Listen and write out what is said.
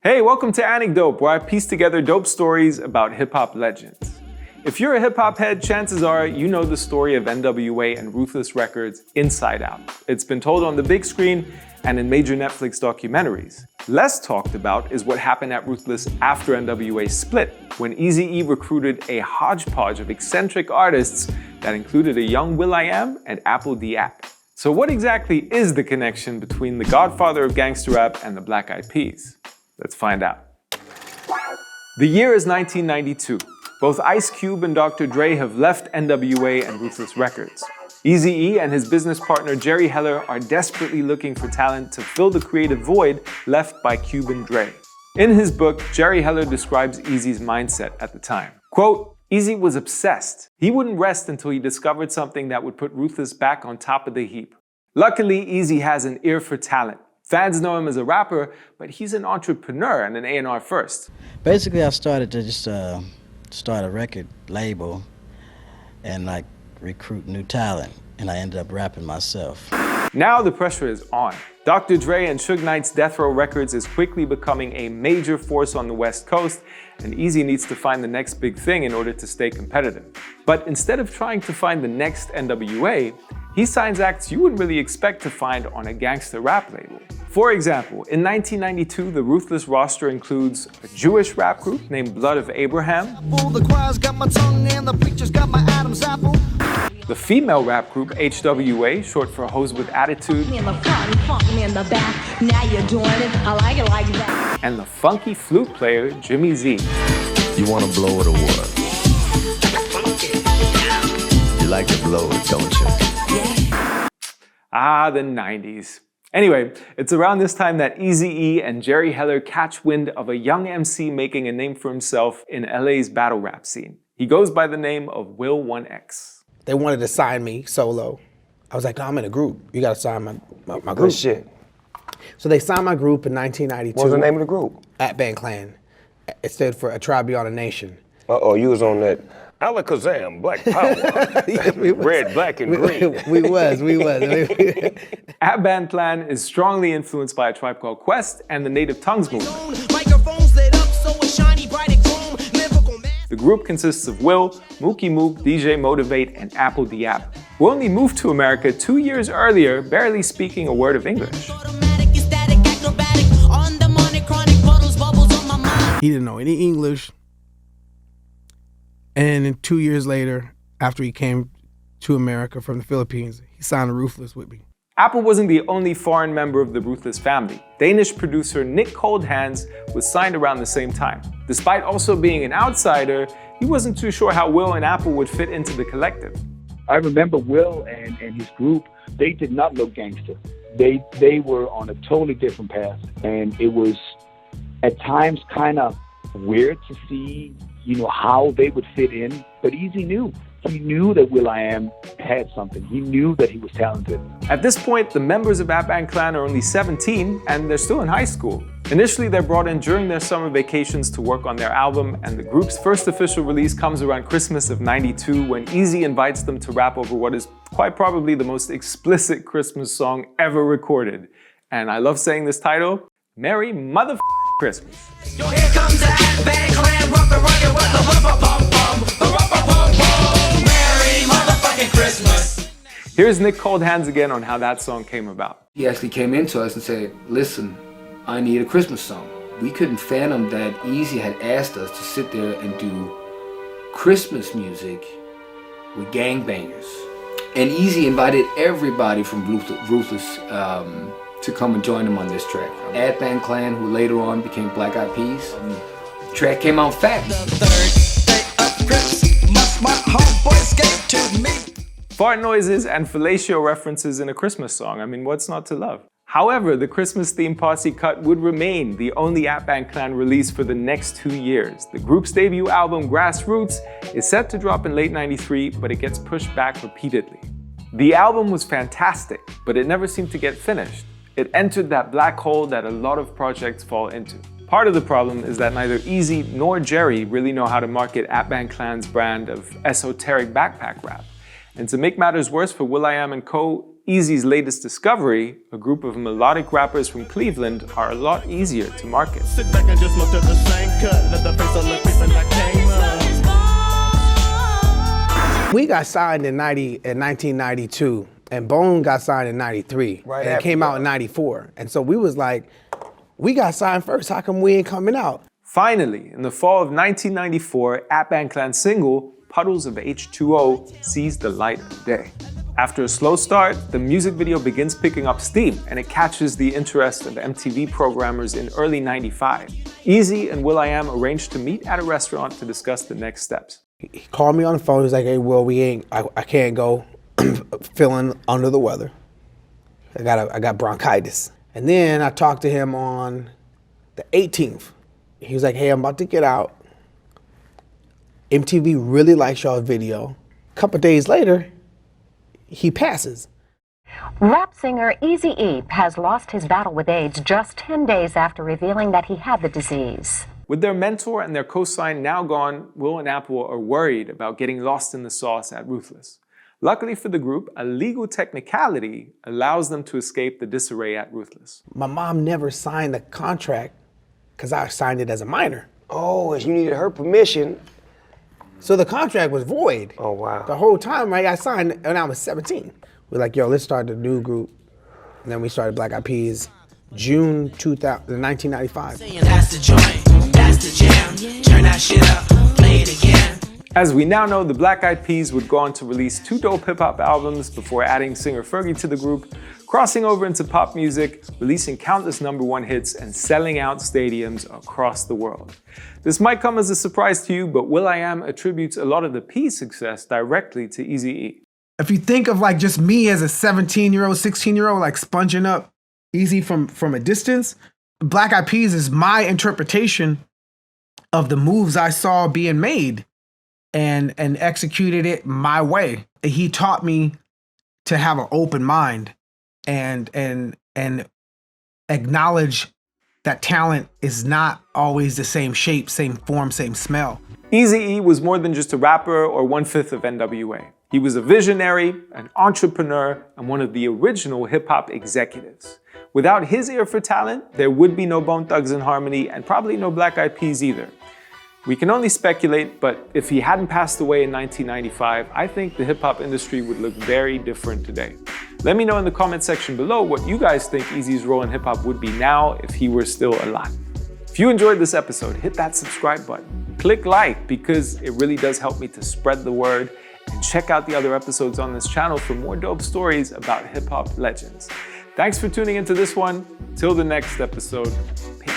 Hey, welcome to Anecdope, where I piece together dope stories about hip-hop legends. If you're a hip-hop head, chances are you know the story of NWA and Ruthless Records inside out. It's been told on the big screen and in major Netflix documentaries. Less talked about is what happened at Ruthless after NWA split, when Eazy-E recruited a hodgepodge of eccentric artists that included a young will.i.am and Apple the App. So what exactly is the connection between the godfather of gangsta rap and the Black Eyed Peas? Let's find out. The year is 1992. Both Ice Cube and Dr. Dre have left NWA and Ruthless Records. Eazy-E and his business partner Jerry Heller are desperately looking for talent to fill the creative void left by Cube and Dre. In his book, Jerry Heller describes Eazy's mindset at the time. Quote, Eazy was obsessed. He wouldn't rest until he discovered something that would put Ruthless back on top of the heap. Luckily, Eazy has an ear for talent. Fans know him as a rapper, but he's an entrepreneur and an A&R first. Basically, I started to just start a record label and like recruit new talent, and I ended up rapping myself. Now the pressure is on. Dr. Dre and Suge Knight's Death Row Records is quickly becoming a major force on the West Coast, and Eazy needs to find the next big thing in order to stay competitive. But instead of trying to find the next NWA, he signs acts you wouldn't really expect to find on a gangsta rap label. For example, in 1992, the Ruthless roster includes a Jewish rap group named Blood of Abraham, the female rap group HWA, short for Hoes with Attitude, and the funky flute player Jimmy Z. You wanna blow it or what? You like to blow it, don't you? Ah, the 90s. Anyway, it's around this time that Eazy-E and Jerry Heller catch wind of a young MC making a name for himself in LA's battle rap scene. He goes by the name of will.i.am. They wanted to sign me solo. I was like, no, I'm in a group. You gotta sign my group. Good shit. So they signed my group in 1992. What was the name of the group? At-Band Clan. It stood for A Tribe Beyond a Nation. Uh-oh, you was on that Alakazam, Black Power, red, black, and green. We was. At-Band Clan is strongly influenced by A Tribe Called Quest and the Native Tongues movement. The group consists of Will, Mookie Mook, DJ Motivate, and Apple the App, who only moved to America 2 years earlier, barely speaking a word of English. He didn't know any English. And then 2 years later, after he came to America from the Philippines, he signed a Ruthless with me. Apple wasn't the only foreign member of the Ruthless family. Danish producer Nick Coldhands was signed around the same time. Despite also being an outsider, he wasn't too sure how Will and Apple would fit into the collective. I remember Will and his group, they did not look gangster. They were on a totally different path. And it was at times kind of weird to see, how they would fit in. But Eazy knew. He knew that will.i.am had something. He knew that he was talented. At this point, the members of At-Band Clan are only 17 and they're still in high school. Initially, they're brought in during their summer vacations to work on their album, and the group's first official release comes around Christmas of '92 when Eazy invites them to rap over what is quite probably the most explicit Christmas song ever recorded. And I love saying this title, Merry Mother Christmas. Yo, here comes the At-Band Clan, Merry motherfucking Christmas. Here's Nick Coldhands again on how that song came about. He actually came into us and said, listen, I need a Christmas song. We couldn't fathom that Eazy had asked us to sit there and do Christmas music with gangbangers. And Eazy invited everybody from Ruthless to come and join him on this track. At-Band Clan, who later on became Black Eyed Peas. The track came out fat. Fart noises and fellatio references in a Christmas song. I mean, what's not to love? However, the Christmas-themed posse cut would remain the only At-Band Clan release for the next 2 years. The group's debut album, Grassroots, is set to drop in late '93, but it gets pushed back repeatedly. The album was fantastic, but it never seemed to get finished. It entered that black hole that a lot of projects fall into. Part of the problem is that neither Eazy nor Jerry really know how to market At-Band Clan's brand of esoteric backpack rap. And to make matters worse for will.i.am and co., Eazy's latest discovery, a group of melodic rappers from Cleveland, are a lot easier to market. Sit back and just look at the same cut. Let the face on the creeping like came up. We got signed in 1992, and Bone got signed in 93. Right and it came out in 94. And so we was like, we got signed first, how come we ain't coming out? Finally, in the fall of 1994, At Bang Clan's single, Puddles of H2O, sees the light of day. After a slow start, the music video begins picking up steam, and it catches the interest of MTV programmers in early '95. Eazy and will.i.am arranged to meet at a restaurant to discuss the next steps. He called me on the phone, he was like, hey, Will, I can't go, feeling under the weather. I got bronchitis. And then I talked to him on the 18th. He was like, hey, I'm about to get out. MTV really likes y'all's video. A couple days later, he passes. Rap singer Eazy-E has lost his battle with AIDS just 10 days after revealing that he had the disease. With their mentor and their co-sign now gone, Will and Apple are worried about getting lost in the sauce at Ruthless. Luckily for the group, a legal technicality allows them to escape the disarray at Ruthless. My mom never signed the contract because I signed it as a minor. Oh, and you needed her permission. So the contract was void. Oh, wow. The whole time, right? I signed when I was 17. We're like, yo, let's start a new group. And then we started Black Eyed Peas, June 1995. That's the joint, that's the jam. Turn that shit up, play it again. As we now know, the Black Eyed Peas would go on to release 2 dope hip-hop albums before adding singer Fergie to the group, crossing over into pop music, releasing countless #1 hits, and selling out stadiums across the world. This might come as a surprise to you, but will.i.am attributes a lot of the Peas' success directly to Eazy-E. If you think of like just me as a 17-year-old, 16-year-old, like sponging up Eazy from a distance, Black Eyed Peas is my interpretation of the moves I saw being made and executed it my way. He taught me to have an open mind and acknowledge that talent is not always the same shape, same form, same smell. Eazy-E was more than just a rapper or 1/5 of NWA. He was a visionary, an entrepreneur, and one of the original hip-hop executives. Without his ear for talent, there would be no Bone Thugs and Harmony and probably no Black Eyed Peas either. We can only speculate, but if he hadn't passed away in 1995, I think the hip-hop industry would look very different today. Let me know in the comment section below what you guys think Eazy's role in hip-hop would be now if he were still alive. If you enjoyed this episode, hit that subscribe button. Click like because it really does help me to spread the word, and check out the other episodes on this channel for more dope stories about hip-hop legends. Thanks for tuning into this one. Till the next episode, peace.